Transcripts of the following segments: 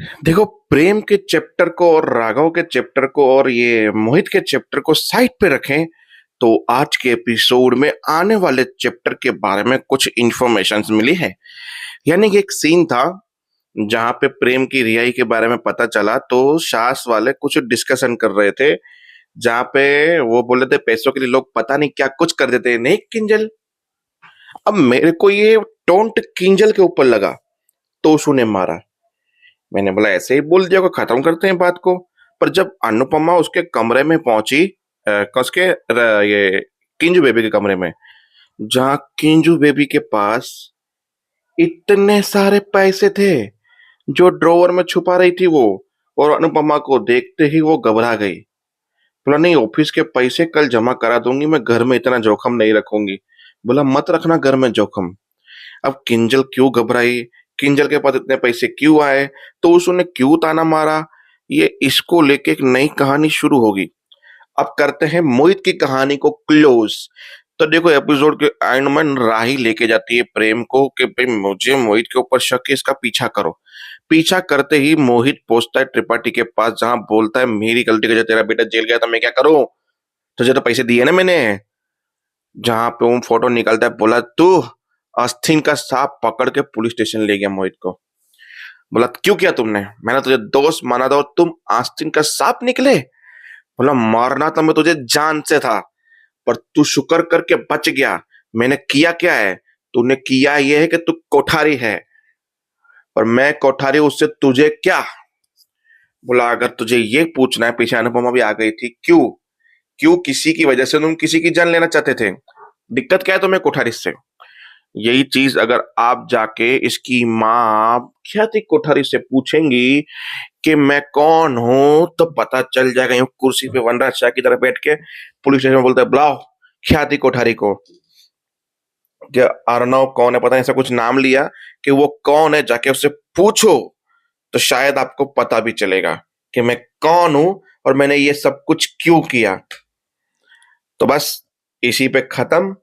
देखो, प्रेम के चैप्टर को और राघव के चैप्टर को और ये मोहित के चैप्टर को साइड पे रखें तो आज के एपिसोड में आने वाले चैप्टर के बारे में कुछ इंफॉर्मेशंस मिली है। यानी कि एक सीन था जहां पे प्रेम की रिहाई के बारे में पता चला तो सास वाले कुछ डिस्कशन कर रहे थे, जहां पे वो बोले थे पैसों के लिए लोग पता नहीं क्या कुछ कर देते हैं, नहीं किंजल। अब मेरे को ये टोंट किंजल के ऊपर लगा तो उसने मारा। मैंने बोला ऐसे ही बोल दिया, को खत्म करते हैं बात को। पर जब अनुपमा उसके कमरे में पहुंची, कसके ये किंजू बेबी के कमरे में, जहां किंजू बेबी के पास इतने सारे पैसे थे जो ड्रॉवर में छुपा रही थी वो, और अनुपमा को देखते ही वो घबरा गई। बोला नहीं, ऑफिस के पैसे कल जमा करा दूंगी, मैं घर में इतना जोखम नहीं रखूंगी। बोला मत रखना घर में जोखम। अब किंजल क्यों घबराई, किंजल के पास इतने पैसे क्यों आए, तो उसने क्यों ताना मारा, ये इसको लेके एक नई कहानी शुरू होगी। अब करते हैं मोहित की कहानी को क्लोज। तो देखो, एपिसोड के एंड में राही लेके जाती है प्रेम को कि भाई मुझे मोहित के ऊपर शक है, इसका पीछा करो। पीछा करते ही मोहित पहुंचता है त्रिपाठी के पास, जहां बोलता है मेरी गलती की वजह तेरा बेटा जेल गया था, मैं क्या करूं, तुझे तो पैसे दिए ना मैंने। जहां पे वो फोटो निकलता है, बोला तू आस्तीन का सांप पकड़ के पुलिस स्टेशन ले गया मोहित को। बोला क्यों किया तुमने, मैंने तुझे दोस्त माना था और तुम आस्तीन का सांप निकले। बोला मारना तो मैं तुझे जान से था, पर तू शुक्र करके बच गया। मैंने किया क्या है, तूने किया यह है कि तू कोठारी है, और मैं कोठारी, उससे तुझे क्या। बोला अगर तुझे ये पूछना है, पीछे अनुपमा भी आ गई थी, क्यों क्यों किसी की वजह से तुम किसी की जान लेना चाहते थे, दिक्कत क्या है तुम्हें कोठारी से। यही चीज अगर आप जाके इसकी माँ ख्याति कोठारी से पूछेंगी कि मैं कौन हूं, तो पता चल जाएगा। यूं कुर्सी पे वन राज शाह की तरह बैठ के पुलिस स्टेशन में बोलता है बुलाओ ख्याति कोठारी को। क्या अर्णव कौन है पता नहीं, ऐसा कुछ नाम लिया कि वो कौन है, जाके उससे पूछो तो शायद आपको पता भी चलेगा कि मैं कौन हूं और मैंने ये सब कुछ क्यों किया। तो बस इसी पे खत्म।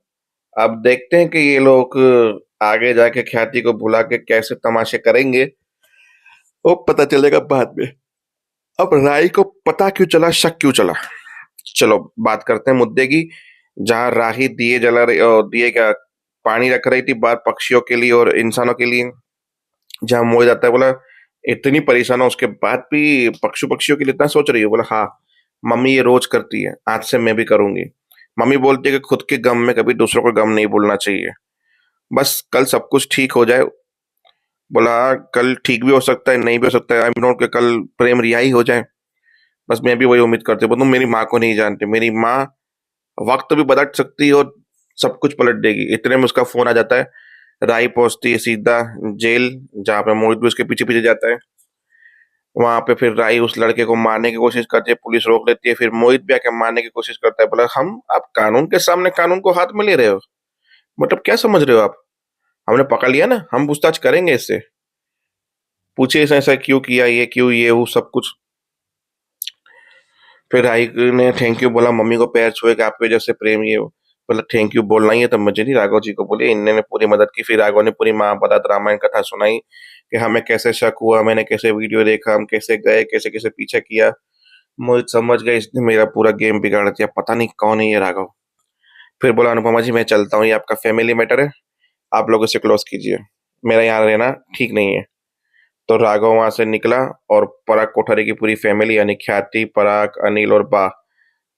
अब देखते हैं कि ये लोग आगे जाके ख्याति को बुला के कैसे तमाशे करेंगे, वो पता चलेगा बाद में। अब राय को पता क्यों चला, शक क्यों चला, चलो बात करते हैं मुद्दे की। जहां राही दिए जला रही, दिए क्या, पानी रख रही थी बाहर पक्षियों के लिए और इंसानों के लिए। जहां मोह जाता है, बोला इतनी परेशान हो उसके बाद भी पक्षियों के लिए इतना सोच रही है। बोला हाँ मम्मी ये रोज करती है, आज से मैं भी करूंगी। मम्मी बोलती है कि खुद के गम में कभी दूसरों को गम नहीं बोलना चाहिए। बस कल सब कुछ ठीक हो जाए। बोला कल ठीक भी हो सकता है, नहीं भी हो सकता है, आई एम नॉट कि कल प्रेम रिहाई हो जाए। बस मैं भी वही उम्मीद करती हूँ। तुम मेरी माँ को नहीं जानते, मेरी माँ वक्त भी बदल सकती है और सब कुछ पलट देगी। इतने में उसका फोन आ जाता है, राई पहुंचती है सीधा जेल, जहाँ पे मोहित भी उसके पीछे पीछे जाता है। वहां पे फिर राई उस लड़के को मारने की कोशिश करती है, पुलिस रोक लेती है, फिर मोहित भी आके मारने की कोशिश करता है। बोला हम आप कानून के सामने कानून को हाथ में ले रहे हो, मतलब क्या समझ रहे हो आप, हमने पकड़ लिया ना, हम पूछताछ करेंगे इससे, पूछे इसने ऐसा क्यों किया, ये क्यों, ये वो सब कुछ। फिर राही ने थैंक यू बोला, मम्मी को पैर छुए कि आपकी वजह से प्रेम ये हो। बोला थैंक यू बोलना ही है तो मुझे नहीं, राघव जी को बोले, इन्होंने पूरी मदद की। फिर राघव ने पूरी महाभारत रामायण कथा सुनाई कि हमें कैसे शक हुआ, मैंने कैसे वीडियो देखा, हम कैसे गए, कैसे कैसे पीछा किया। मोहित समझ गए इसने मेरा पूरा गेम बिगाड़ दिया, पता नहीं कौन है ये राघव। फिर बोला अनुपमा जी मैं चलता हूँ, ये आपका फैमिली मैटर है, आप लोग इसे क्लोज कीजिए, मेरा यहाँ रहना ठीक नहीं है। तो राघव वहां से निकला और पराग कोठारी की पूरी फैमिली यानी ख्याति, पराग, अनिल और बा,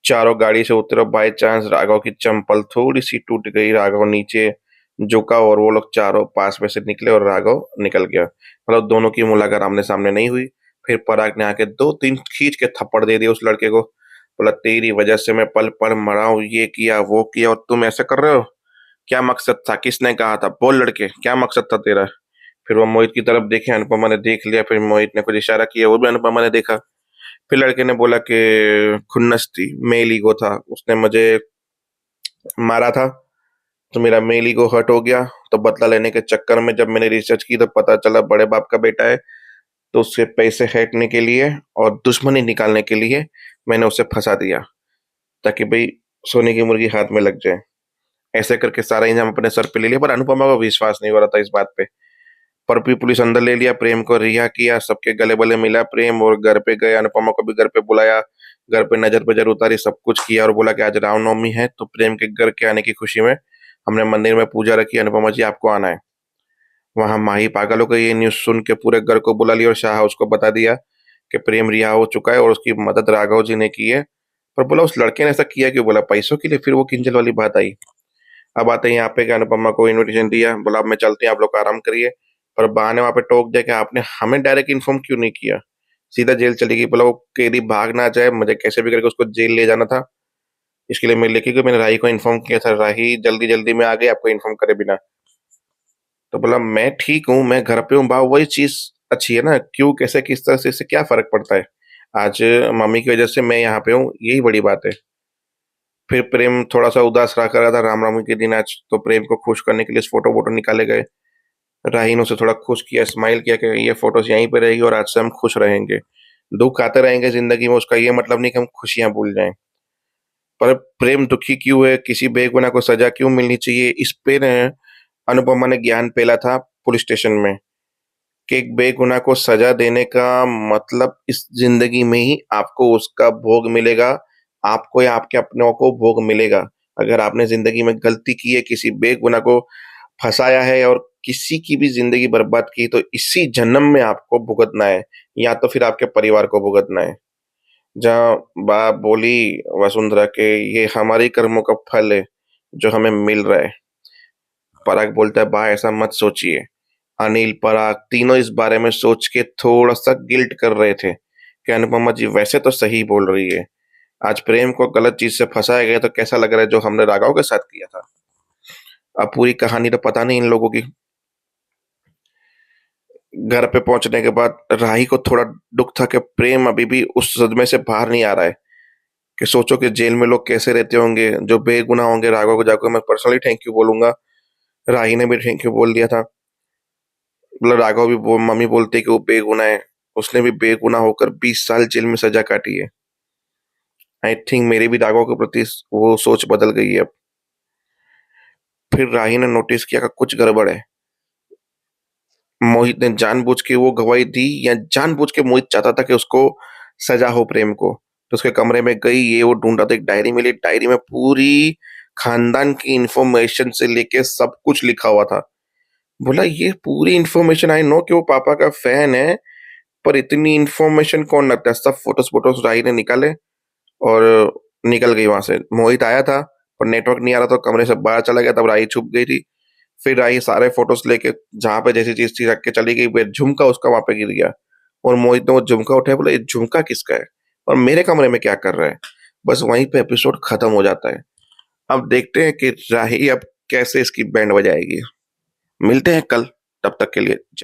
चारों गाड़ी से उतरे। बाय चांस राघव की चंपल थोड़ी सी टूट गई, राघव नीचे झुका और वो लोग चारों पास में से निकले और राघव निकल गया। मतलब दोनों की मुलाकात आमने सामने नहीं हुई। फिर पराग ने आके दो तीन खींच के थप्पड़ दे दिए उस लड़के को। बोला तेरी वजह से मैं पल पल मरा हूं, ये किया वो किया और तुम ऐसा कर रहे हो, क्या मकसद था, किसने कहा था, बोल लड़के क्या मकसद था तेरा। फिर वो मोहित की तरफ देखे, अनुपमा ने देख लिया, फिर मोहित ने कुछ इशारा किया, वो भी अनुपमा ने देखा। फिर लड़के ने बोला कि खुन्नस थी, मेल ईगो था, उसने मुझे मारा था तो मेरा मेल ईगो हर्ट हो गया। तो बदला लेने के चक्कर में जब मैंने रिसर्च की तो पता चला बड़े बाप का बेटा है, तो उससे पैसे हटने के लिए और दुश्मनी निकालने के लिए मैंने उसे फंसा दिया, ताकि भाई सोने की मुर्गी हाथ में लग जाए। ऐसे करके सारा इंजाम अपने सर पे ले लिया, पर अनुपमा को विश्वास नहीं हो रहा था इस बात पे। पर भी पुलिस अंदर ले लिया, प्रेम को रिहा किया, सबके गले-बले मिला प्रेम और घर पे गए, अनुपमा को भी घर पे बुलाया, घर पे नज़र-वज़र उतारी, सब कुछ किया और बोला कि आज रामनवमी है, तो प्रेम के घर के आने की खुशी में हमने मंदिर में पूजा रखी, अनुपमा जी आपको आना है। वहाँ माही पागल हो गई, ये न्यूज़ सुन के पूरे घर को बुला लिया और शाह उसको बता दिया कि प्रेम रिहा हो चुका है और उसकी मदद राघव जी ने की है। पर बोला उस लड़के ने ऐसा किया क्यों? बोला पैसों के लिए। फिर वो किंजल वाली बात आई। अब आते हैं यहाँ पे कि अनुपमा को इन्विटेशन दिया, बोला अब मैं चलते हैं, आप लोग आराम करिए। पर बहा ने वहाँ पे टोक दिया कि आपने हमें डायरेक्ट इन्फॉर्म क्यों नहीं किया? सीधा जेल चली गई। बोला वो कैदी भाग ना जाए, मुझे कैसे भी करके उसको जेल ले जाना था। इसके लिए मैं लेके गई, मैंने राही को इन्फॉर्म किया था। राही जल्दी-जल्दी में आ गई आपको इन्फॉर्म करे बिना। तो बोला मैं ठीक हूँ, मैं घर पे हूँ। बा वही चीज़ अच्छी है ना, क्यों, कैसे, किस तरह से, इससे क्या फ़र्क पड़ता है? आज मम्मी की वज़ह से मैं यहाँ पे हूँ, यही बड़ी बात है। फिर प्रेम थोड़ा-सा उदास रहा कर रहा था रामनवमी के दिन आज, तो प्रेम को खुश करने के लिए फ़ोटो-वोटो निकाले गए। राही ने उसे थोड़ा खुश किया, स्माइल किया कि ये फ़ोटोज़ यहीं पे रहेगी और आज से हम खुश रहेंगे। दुःख आते रहेंगे ज़िंदगी में, उसका ये मतलब नहीं कि हम खुशियाँ भूल जाएँ। पर प्रेम दुखी क्यों है? किसी बेगुनाह को सज़ा क्यों मिलनी चाहिए? इस पे न अनुपमा ने ज्ञान पेला था पुलिस स्टेशन में कि एक बेगुनाह को सज़ा देने का मतलब इस ज़िंदगी में ही आपको उसका भोग मिलेगा, आपको या आपके अपनों को भोग मिलेगा। अगर आपने ज़िंदगी में गलती की है, किसी बेगुनाह को फँसाया है और किसी की भी ज़िंदगी बर्बाद की, तो इसी जन्म में आपको भुगतना है या तो फिर आपके परिवार को भुगतना है। जहाँ बाप बोली वसुंधरा के ये हमारे कर्मों का फल है, जो हमें मिल रहा है। पराग बोलता है बा ऐसा मत सोचिए। अनिल, पराग तीनों इस बारे में सोच के थोड़ा-सा गिल्ट कर रहे थे कि अनुपमा जी वैसे तो सही बोल रही है। आज प्रेम को गलत चीज़ से फँसाया गया तो कैसा लग रहा है जो हमने राघव के साथ किया था। अब पूरी कहानी तो पता नहीं इन लोगों की। घर पे पहुँचने के बाद राही को थोड़ा दुःख था कि प्रेम अभी भी उस सदमे से बाहर नहीं आ रहा है, कि सोचो कि जेल में लोग कैसे रहते होंगे, जो बेगुनाह होंगे। राघव को जाकर मैं पर्सनली थैंक यू बोलूँगा। राही ने भी थैंक यू बोल दिया था। मतलब राघव भी मम्मी बोलती है कि वो बेगुनाह है। उसने भी बेगुनाह होकर 20 साल जेल में सजा काटी है। आई थिंक मेरी भी राघव के प्रति वो सोच बदल गई है अब। फिर राही ने नोटिस किया कि कुछ गड़बड़ है। मोहित ने जानबूझ के वो गवाही दी या जानबूझ के मोहित चाहता था कि उसको सजा हो प्रेम को। तो उसके कमरे में गई, ये वो ढूंढा तो एक डायरी मिली। डायरी में पूरी खानदान की इंफॉर्मेशन से लेके सब कुछ लिखा हुआ था। बोला ये पूरी इंफॉर्मेशन, आई नो कि वो पापा का फैन है, पर इतनी इन्फॉर्मेशन कौन रखता है? सब फ़ोटोज़ राही ने निकाले और निकल गई वहाँ से। मोहित आया था, पर नेटवर्क नहीं आ रहा, तो कमरे से बाहर चला गया, तब राही छुप गई थी। फिर राही सारे फ़ोटोज़ लेके जहाँ पे जैसी चीज़ थी रख के चली गई, फिर झुमका उसका वहाँ पे गिर गया और मोहित ने वो झुमका उठाया, बोला, "ये झुमका किसका है? और मेरे कमरे में क्या कर रहा है?" बस वहीं पे एपिसोड खत्म हो जाता है। अब देखते हैं कि राही अब कैसे इसकी बैंड बजाएगी। मिलते हैं कल, तब तक के लिए